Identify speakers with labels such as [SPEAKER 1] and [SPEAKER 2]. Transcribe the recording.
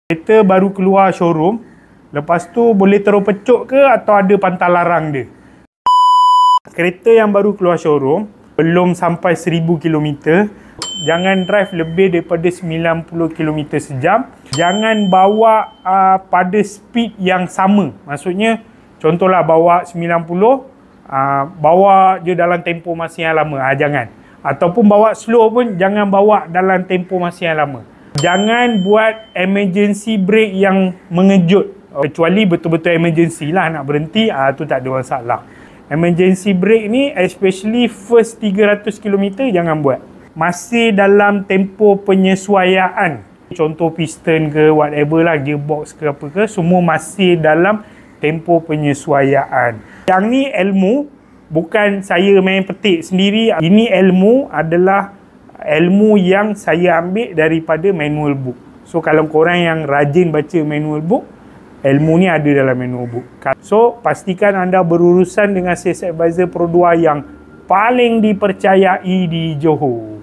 [SPEAKER 1] Kereta baru keluar showroom, lepas tu boleh terus pecuk ke atau ada pantal larang dia? Kereta yang baru keluar showroom, belum sampai 1000 km, jangan drive lebih daripada 90 km sejam. Jangan bawa pada speed yang sama. Maksudnya, contohlah bawa 90, bawa je dalam tempoh masa yang lama. Jangan. Ataupun bawa slow pun jangan bawa dalam tempoh masa yang lama. Jangan buat emergency brake yang mengejut. Kecuali betul-betul emergency lah nak berhenti, tu tak ada masalah. Emergency brake ni especially first 300 km jangan buat. Masih dalam tempoh penyesuaian. Contoh piston ke whatever lah, gearbox ke apa ke, semua masih dalam tempoh penyesuaian. Yang ni ilmu, bukan saya main petik sendiri. Ini ilmu adalah ilmu yang saya ambil daripada manual book. So kalau korang yang rajin baca manual book, ilmu ni ada dalam manual book. So pastikan anda berurusan dengan sales advisor Pro 2 yang paling dipercayai di Johor.